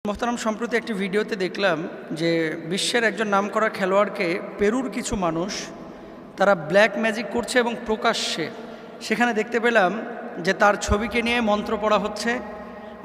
মোহতারাম, সম্প্রতি একটি ভিডিওতে দেখলাম যে বিশ্বের একজন নামকরা খেলোয়াড়কে পেরুর কিছু মানুষ তারা ব্ল্যাক ম্যাজিক করছে এবং প্রকাশ্যে সেখানে দেখতে পেলাম যে তার ছবিকে নিয়ে মন্ত্র পড়া হচ্ছে,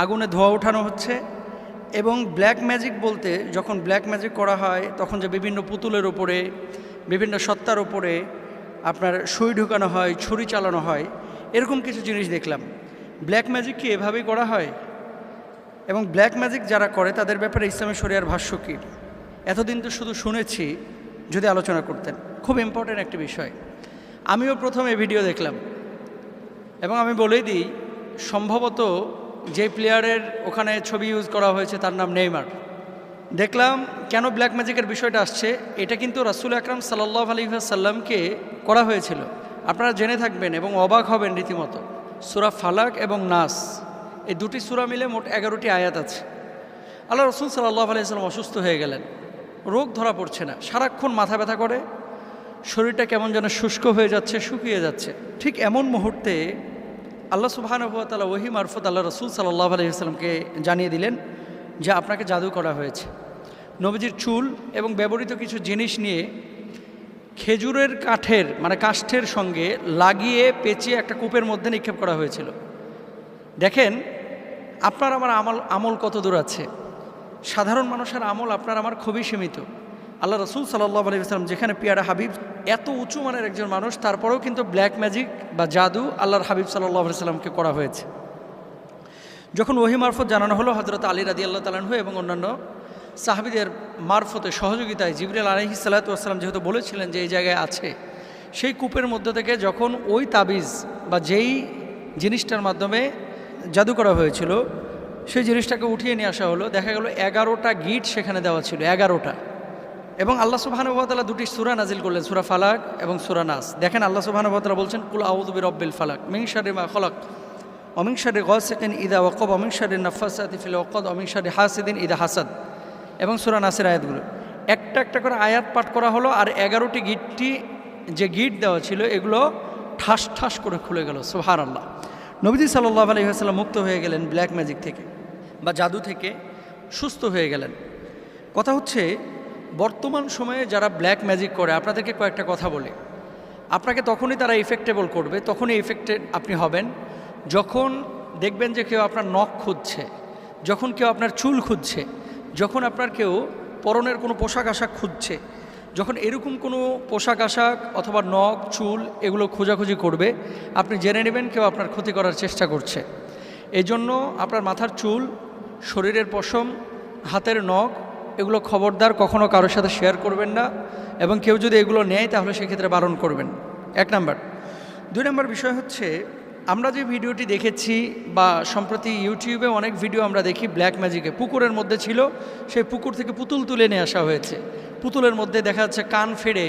আগুনে ধোঁয়া ওঠানো হচ্ছে। এবং ব্ল্যাক ম্যাজিক বলতে যখন ব্ল্যাক ম্যাজিক করা হয় তখন যে বিভিন্ন পুতুলের ওপরে, বিভিন্ন সত্তার ওপরে আপনার সুই ঢুকানো হয়, ছুরি চালানো হয়, এরকম কিছু জিনিস দেখলাম। ব্ল্যাক ম্যাজিক কি এভাবেই করা হয়? এবং ব্ল্যাক ম্যাজিক যারা করে তাদের ব্যাপারে ইসলামী শরিয়ার ভাষ্য কী? এতদিন তো শুধু শুনেছি, যদি আলোচনা করতেন। খুব ইম্পর্ট্যান্ট একটি বিষয়। আমিও প্রথম এই ভিডিও দেখলাম এবং আমি বলেই দিই, সম্ভবত যে প্লেয়ারের ওখানে ছবি ইউজ করা হয়েছে তার নাম নেইমার। দেখলাম কেন ব্ল্যাক ম্যাজিকের বিষয়টা আসছে। এটা কিন্তু রাসূল আকরাম সাল্লাল্লাহু আলাইহি ওয়াসাল্লামকে করা হয়েছিল। আপনারা জেনে থাকবেন এবং অবাক হবেন রীতিমতো। সূরা ফালাক এবং নাস, এই দুটি সূরা মিলে মোট 11টি আয়াত আছে। আল্লাহ রাসূল সাল্লাল্লাহু আলাইহি ওয়াসাল্লাম অসুস্থ হয়ে গেলেন, রোগ ধরা পড়ছে না, সারাক্ষণ মাথা ব্যথা করে, শরীরটা কেমন যেন শুষ্ক হয়ে যাচ্ছে, শুকিয়ে যাচ্ছে। ঠিক এমন মুহূর্তে আল্লাহ সুবহানাহু ওয়া তাআলা ওহী মারফত আল্লাহ রাসূল সাল্লাল্লাহু আলাইহি ওয়াসাল্লামকে জানিয়ে দিলেন যে আপনাকে জাদু করা হয়েছে। নবীজির চুল এবং ব্যবহৃত কিছু জিনিস নিয়ে খেজুরের কাঠের কাষ্ঠের সঙ্গে লাগিয়ে পেঁচিয়ে একটা কূপের মধ্যে নিক্ষেপ করা হয়েছিল। দেখেন আপনার আমার আমল কত দূর আছে। সাধারণ মানুষের আমল আপনার আমার খুবই সীমিত। আল্লাহ রাসূল সাল্লাল্লাহু আলাইহি ওয়াসাল্লাম যেখানে পিয়ারা হাবিব, এত উঁচু মানের একজন মানুষ, তারপরেও কিন্তু ব্ল্যাক ম্যাজিক বা জাদু আল্লাহর হাবিব সাল্লাল্লাহু আলাইহি ওয়াসাল্লামকে করা হয়েছে। যখন ওহী মারফত জানানো হলো, হযরত আলী রাদিয়াল্লাহু তাআলা আনহু এবং অন্যান্য সাহাবীদের মারফতে সহযোগিতায় জিবরিল আলাইহিস সালাতু ওয়াস সালাম যেহেতু বলেছিলেন যে এই জায়গায় আছে, সেই কূপের মধ্য থেকে যখন ওই তাবিজ বা যেই জিনিসটার মাধ্যমে জাদু করা হয়েছিল সেই জিনিসটাকে উঠিয়ে নিয়ে আসা হলো, দেখা গেল 11টা গিট সেখানে দেওয়া ছিল, 11টা। এবং আল্লাহ সুবহানাহু ওয়া তাআলা দুটি সূরা নাজিল করলেন, সূরা ফালাক এবং সূরা নাস। দেখেন আল্লাহ সুবহানাহু ওয়া তাআলা বলছেন, কুল আউযু বিরাব্বিল ফালাক মিন শাররি মা খালাক ওয়া মিন শাররি গাসিকিন ইযা ওয়াকাব ওয়া মিন শাররি নাফাসাতি ফিল উকাদ ওয়া মিন শাররি হাসিদিন ইযা হাসাদ, এবং সূরা নাসের আয়াতগুলো একটা একটা করে আয়াত পাঠ করা হলো। আর 11টি গিটটি যে গিট দেওয়া ছিল এগুলো ঠাস ঠাস করে খুলে গেল। সুবহানাল্লাহ। নবীজি সাল্লাল্লাহু আলাইহি ওয়াসাল্লাম মুক্ত হয়ে গেলেন ব্ল্যাক ম্যাজিক থেকে বা জাদু থেকে, সুস্থ হয়ে গেলেন। কথা হচ্ছে, বর্তমান সময়ে যারা ব্ল্যাক ম্যাজিক করে, আপনাদেরকে কয়েকটা কথা বলে, আপনাকে তখনই তারা ইফেক্টেবল করবে, তখনই ইফেক্টেড আপনি হবেন যখন দেখবেন যে কেউ আপনার নখ খুঁজছে, যখন কেউ আপনার চুল খুঁজছে, যখন আপনার কেউ পরনের কোনো পোশাক আশাক খুঁজছে, যখন এরকম কোনো পোশাক আশাক অথবা নখ চুল এগুলো খোঁজাখুঁজি করবে, আপনি জেনে নেবেন কেউ আপনার ক্ষতি করার চেষ্টা করছে। এই জন্য আপনার মাথার চুল, শরীরের পশম, হাতের নখ এগুলো খবরদার কখনও কারোর সাথে শেয়ার করবেন না, এবং কেউ যদি এগুলো নেয় তাহলে সেক্ষেত্রে বারণ করবেন। 1 নাম্বার। 2 নাম্বার বিষয় হচ্ছে, আমরা যে ভিডিওটি দেখেছি বা সম্প্রতি ইউটিউবে অনেক ভিডিও আমরা দেখি ব্ল্যাক ম্যাজিকে, পুকুরের মধ্যে ছিল, সেই পুকুর থেকে পুতুল তুলে নিয়ে আসা হয়েছে, পুতুলের মধ্যে দেখা যাচ্ছে কান ফেড়ে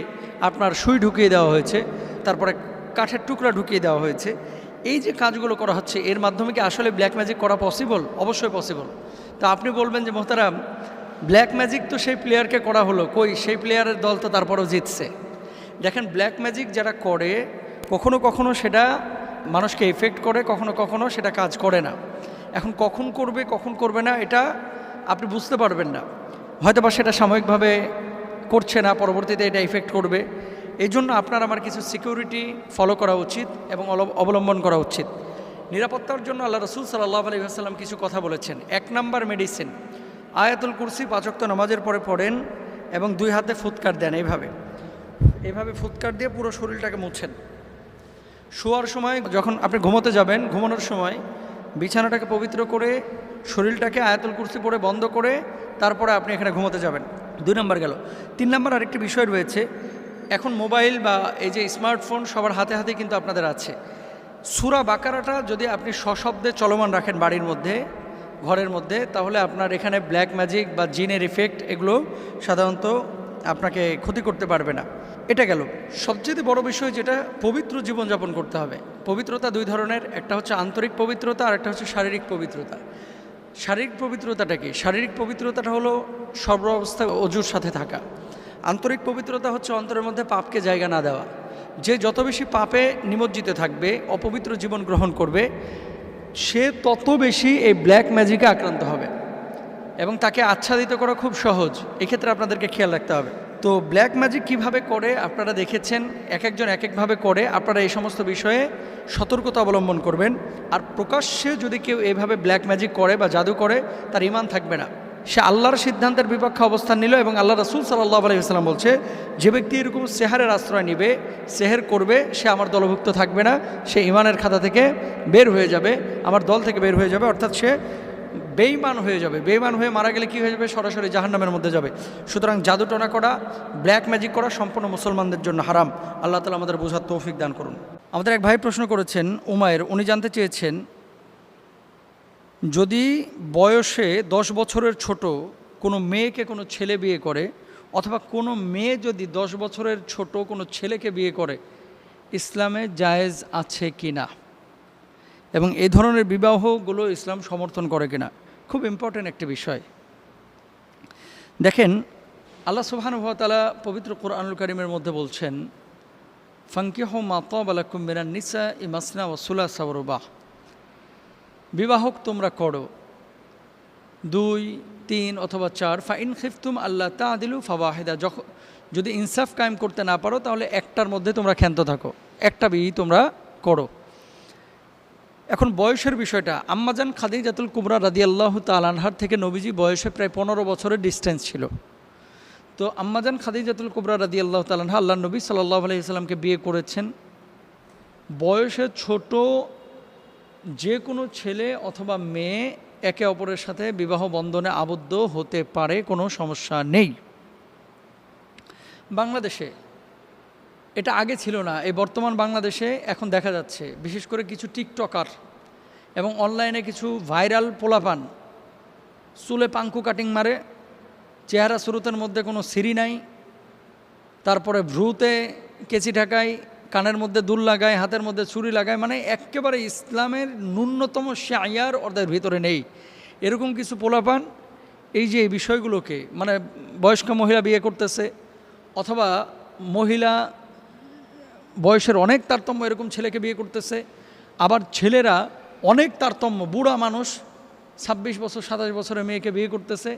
আপনার সুই ঢুকিয়ে দেওয়া হয়েছে, তারপরে কাঠের টুকরা ঢুকিয়ে দেওয়া হয়েছে। এই যে কাজগুলো করা হচ্ছে, এর মাধ্যমে কি আসলে ব্ল্যাক ম্যাজিক করা পসিবল? অবশ্যই পসিবল। তা আপনি বলবেন যে মোহতারাম, ব্ল্যাক ম্যাজিক তো সেই প্লেয়ারকে করা হলো, কই সেই প্লেয়ারের দল তো তারপরেও জিতছে। দেখেন, ব্ল্যাক ম্যাজিক যারা করে কখনো কখনো সেটা মানুষকে এফেক্ট করে, কখনো কখনো সেটা কাজ করে না। এখন কখন করবে কখন করবে না এটা আপনি বুঝতে পারবেন না, হয়তো বা সেটা সাময়িকভাবে করছে না, পরবর্তীতে এটা এফেক্ট করবে। এই জন্য আপনার আমার কিছু সিকিউরিটি ফলো করা উচিত এবং অবলম্বন করা উচিত। নিরাপত্তার জন্য আল্লাহ রাসূল সাল্লাল্লাহু আলাইহি ওয়াসাল্লাম কিছু কথা বলেছেন। 1 নাম্বার মেডিসিন, আয়াতুল কুরসি 5 ওয়াক্ত নামাজের পরে পড়েন এবং 2 হাতে ফুৎকার দেন। এইভাবে ফুৎকার দিয়ে পুরো শরীরটাকে মুছেন। শোয়ার সময় যখন আপনি ঘুমোতে যাবেন, ঘুমানোর সময় বিছানাটাকে পবিত্র করে শরীরটাকে আয়াতুল কুরসি পড়ে বন্ধ করে তারপরে আপনি এখানে ঘুমোতে যাবেন। 2 নাম্বার গেল। 3 নাম্বার আরেকটি বিষয় রয়েছে, এখন মোবাইল বা এই যে স্মার্টফোন সবার হাতে হাতে কিন্তু আপনাদের আছে। সূরা বাকারাটা যদি আপনি সশব্দে চলমান রাখেন বাড়ির মধ্যে, ঘরের মধ্যে, তাহলে আপনার এখানে ব্ল্যাক ম্যাজিক বা জিনের ইফেক্ট এগুলো সাধারণত আপনাকে ক্ষতি করতে পারবে না। এটা গেল। সবচেয়ে বড় বিষয় যেটা, পবিত্র জীবনযাপন করতে হবে। পবিত্রতা 2 ধরনের, একটা হচ্ছে আন্তরিক পবিত্রতা আর একটা হচ্ছে শারীরিক পবিত্রতা। শারীরিক পবিত্রতাটা কি? শারীরিক পবিত্রতাটা হলো সর্বাবস্থায় অজুর সাথে থাকা। আন্তরিক পবিত্রতা হচ্ছে অন্তরের মধ্যে পাপকে জায়গা না দেওয়া। যে যত বেশি পাপে নিমজ্জিত থাকবে, অপবিত্র জীবন গ্রহণ করবে, সে তত বেশি এই ব্ল্যাক ম্যাজিকে আক্রান্ত হবে। এবং তাকে আচ্ছাদিত করা খুব সহজ। এক্ষেত্রে আপনাদেরকে খেয়াল রাখতে হবে। তো ব্ল্যাক ম্যাজিক কিভাবে করে আপনারা দেখেছেন, এক একজন এক একভাবে করে। আপনারা এই সমস্ত বিষয়ে সতর্কতা অবলম্বন করবেন। আর প্রকাশ্যে যদি কেউ এভাবে ব্ল্যাক ম্যাজিক করে বা জাদু করে, তার ঈমান থাকবে না। সে আল্লাহর সিদ্ধান্তের বিপক্ষে অবস্থান নিল। এবং আল্লাহ রাসূল সাল্লাল্লাহু আলাইহি ওয়াসাল্লাম বলছে, যে ব্যক্তি এরকম সেহারের আশ্রয় নিবে, সেহের করবে, সে আমার দলভুক্ত থাকবে না, সে ঈমানের খাতা থেকে বের হয়ে যাবে, আমার দল থেকে বের হয়ে যাবে। অর্থাৎ সে বেঈমান হয়ে যাবে। বেঈমান হয়ে মারা গেলে কী হয়ে যাবে? সরাসরি জাহান্নামের মধ্যে যাবে। সুতরাং জাদুটনা করা, ব্ল্যাক ম্যাজিক করা সম্পূর্ণ মুসলমানদের জন্য হারাম। আল্লাহ তাআলা আমাদের বোঝার তৌফিক দান করুন। আমাদের এক ভাই প্রশ্ন করেছেন, উমায়ের, উনি জানতে চেয়েছেন, যদি বয়সে 10 বছরের ছোট কোনো মেয়েকে কোনো ছেলে বিয়ে করে, অথবা কোনো মেয়ে যদি 10 বছরের ছোট কোনো ছেলেকে বিয়ে করে, ইসলামে জায়েজ আছে কি না, এবং এই ধরনের বিবাহগুলো ইসলাম সমর্থন করে কিনা। খুব ইম্পর্ট্যান্ট একটি বিষয়। দেখেন, আল্লাহ সুবহানাহু ওয়া তাআলা পবিত্র কোরআনুল কারীমের মধ্যে বলছেন, ফানকিহু মা তাবা লাকুম মিনান নিসাই মাসনা ওয়া সুলাসা ওয়া রুবা। বিবাহক তোমরা করো 2, 3 অথবা 4। ফাইন খিফতুম আল্লাহ তা'দিলু ফাওয়াহিদা। যদি ইনসাফ কায়েম করতে না পারো, তাহলে একটার মধ্যে তোমরা ক্ষান্ত থাকো, একটা বিয়ে তোমরা করো। এখন বয়সের বিষয়টা, আম্মাজান খাদিজাতুল কুবরা রাদিয়াল্লাহু তাআলা আনহার থেকে নবীজি বয়সে প্রায় 15 বছরের ডিস্টেন্স ছিল। তো আম্মাজান খাদিজাতুল কুবরা রাদিয়াল্লাহু তাআলা আনহা আল্লাহর নবী সাল্লাল্লাহু আলাইহি ওয়াসাল্লামকে বিয়ে করেছেন। বয়সে ছোট যে কোনো ছেলে অথবা মেয়ে একে অপরের সাথে বিবাহ বন্ধনে আবদ্ধ হতে পারে, কোনো সমস্যা নেই। বাংলাদেশে এটা আগে ছিল না, এই বর্তমান বাংলাদেশে এখন দেখা যাচ্ছে, বিশেষ করে কিছু টিকটকার এবং অনলাইনে কিছু ভাইরাল পোলাপান চুলে পাঙ্কু কাটিং মারে, চেহারা সুরতের মধ্যে কোনো সিরি নাই, তারপরে ভ্রুতে কেচি ঢাকায়, কানের মধ্যে দুল লাগায়, হাতের মধ্যে ছুরি লাগায়, মানে একেবারে ইসলামের ন্যূনতম শায়ার ওদের ভিতরে নেই। এরকম কিছু পোলাপান এই যে এই বিষয়গুলোকে, মানে বয়স্ক মহিলা বিয়ে করতেছে, অথবা মহিলা বয়সের অনেক তারতম্য এরকম ছেলেকে বিয়ে করতেছে। আবার ছেলেরা অনেক তারতম্য, বুড়া মানুষ 26 বছর 27 বছরের মেয়েকে বিয়ে করতেছে।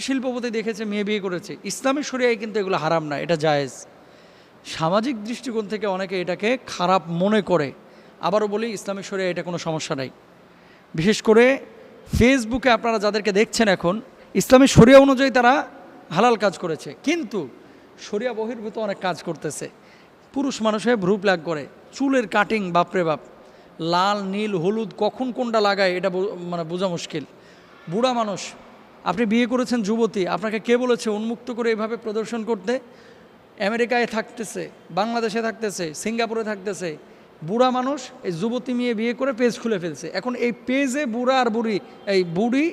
শিল্পপতি দেখেছে মেয়ে বিয়ে করেছে। ইসলামের শরিয়ায় কিন্তু এগুলো হারাম না, এটা জায়েজ। সামাজিক দৃষ্টিকোণ থেকে অনেকে এটাকে খারাপ মনে করে। আবারও বলি, ইসলামের শরিয়ায় এটা কোনো সমস্যা নাই। বিশেষ করে ফেসবুকে আপনারা যাদেরকে দেখছেন এখন, ইসলামের শরিয়া অনুযায়ী তারা হালাল কাজ করেছে, কিন্তু শরিয়া বহির্ভূত অনেক কাজ করতেছে। পুরুষ মানুষে ভ্রু প্লাগ করে, চুলের কাটিং, বাপরে বাপ, লাল নীল হলুদ কখন কোনটা লাগায় এটা মানে বোঝা মুশকিল। বুড়া মানুষ, আপনি বিয়ে করেছেন যুবতী, আপনাকে কে বলেছে উন্মুক্ত করে এভাবে প্রদর্শন করতে? আমেরিকায় থাকতেছে, বাংলাদেশে থাকতেছে, সিঙ্গাপুরে থাকতেছে, বুড়া মানুষ এই যুবতী মেয়ে বিয়ে করে পেজ খুলে ফেলছে। এখন এই পেজে বুড়া আর বুড়ি, এই বুড়ি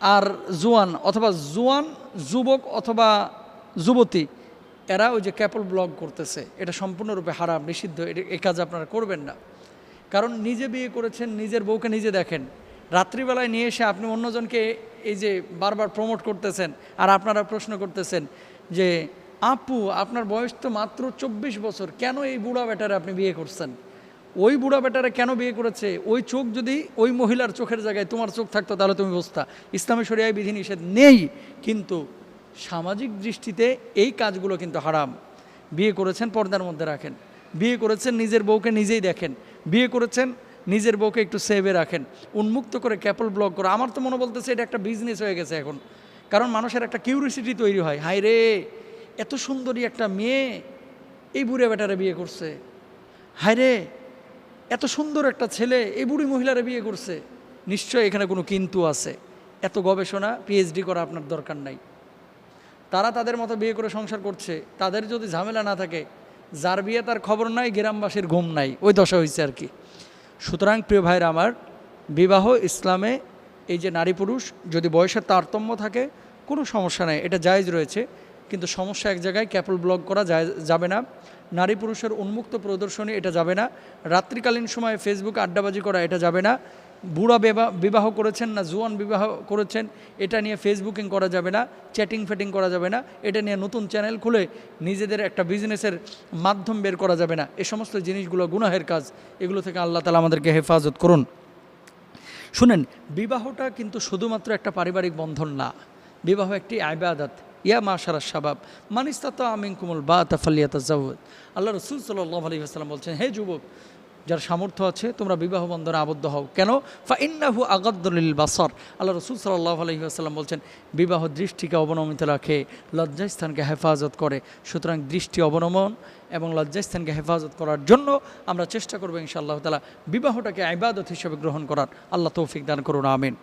আর জোয়ান, অথবা জোয়ান যুবক অথবা যুবতী, এরা ওই যে ক্যাপল ব্লগ করতেছে। এটা সম্পূর্ণরূপে হারাম, নিষিদ্ধ। এই কাজ আপনারা করবেন না। কারণ নিজে বিয়ে করেছেন, নিজের বউকে নিজে দেখেন। রাত্রিবেলায় নিয়ে এসে আপনি অন্যজনকে এই যে বারবার প্রমোট করতেছেন, আর আপনারা প্রশ্ন করতেছেন যে আপু আপনার বয়স তো মাত্র 24 বছর, কেন এই বুড়া বেটারে আপনি বিয়ে করছেন? ওই বুড়া বেটারে কেন বিয়ে করেছে? ওই চোখ যদি ওই মহিলার চোখের জায়গায় তোমার চোখ থাকতো, তাহলে তুমি বুঝতা। ইসলামের শরিয়ায় বিধিনিষেধ নেই, কিন্তু সামাজিক দৃষ্টিতে এই কাজগুলো কিন্তু হারাম। বিয়ে করেছেন, পর্দার মধ্যে রাখেন। বিয়ে করেছেন, নিজের বউকে নিজেই দেখেন। বিয়ে করেছেন, নিজের বউকে একটু সেভে রাখেন। উন্মুক্ত করে ক্যাপল ব্লগ করে, আমার তো মনে বলতেছে এটা একটা বিজনেস হয়ে গেছে এখন। কারণ মানুষের একটা কিউরিসিটি তৈরি হয়, হায় রে এত সুন্দরী একটা মেয়ে এই বুড়ে বেটারে বিয়ে করছে, হায় রে এত সুন্দর একটা ছেলে এই বুড়ি মহিলারে বিয়ে করছে। নিশ্চয় এখানে কোনো কিন্তু আছে। এত গবেষণা পিএইচডি করা আপনার দরকার নাই। তারা তাদের মতো বিয়ে করে সংসার করছে, তাদের যদি ঝামেলা না থাকে, যার বিয়ে তার খবর নাই, গ্রামবাসীর ঘুম নাই, ওই দশা হয়েছে আর কি। সুতরাং প্রিয় ভাইরা আমার, বিবাহ ইসলামে এই যে নারী পুরুষ যদি বয়সের তারতম্য থাকে কোনো সমস্যা নেই, এটা জায়েজ রয়েছে। কিন্তু সমস্যা এক জায়গায়, ক্যাপল ব্লগ করা যাবে না, নারী পুরুষের উন্মুক্ত প্রদর্শনী এটা যাবে না, রাত্রিকালীন সময়ে ফেসবুকে আড্ডাবাজি করা এটা যাবে না, বুড়া বিবাহ করেছেন না জোয়ান বিবাহ করেছেন এটা নিয়ে ফেসবুকিং করা যাবে না, চ্যাটিং ফ্যাটিং করা যাবে না, এটা নিয়ে নতুন চ্যানেল খুলে নিজেদের একটা বিজনেসের মাধ্যম বের করা যাবে না। এ সমস্ত জিনিসগুলো গুনাহের কাজ, এগুলো থেকে আল্লাহ তাআলা আমাদেরকে হেফাজত করুন। শুনেন, বিবাহটা কিন্তু শুধুমাত্র একটা পারিবারিক বন্ধন না, বিবাহ একটি ইবাদত। ইয়া মাশারা শাবাব মান ইসতাতা মিনকুমুল বাআতা ফালিয়াতাজাওয়াজ। আল্লাহ রাসূল সাল্লাল্লাহু আলাইহি ওয়াসাল্লাম বলছেন, হে যুবক, যার সামর্থ্য আছে তোমরা বিবাহ বন্ধনে আবদ্ধ হও। কেন? ফাইন্নাহু আগাদ্দু লিল বাসার। আল্লাহ রাসূল সাল্লাল্লাহু আলাইহি ওয়াসাল্লাম বলছেন, বিবাহ দৃষ্টিকে অবনমিত রাখে, লজ্জাস্থানকে হেফাজত করে। সুতরাং দৃষ্টি অবনমন এবং লজ্জাস্থানকে হেফাজত করার জন্য আমরা চেষ্টা করবো ইনশাআল্লাহ তাআলা বিবাহটাকে ইবাদত হিসেবে গ্রহণ করার। আল্লাহ তৌফিক দান করুন, আমিন।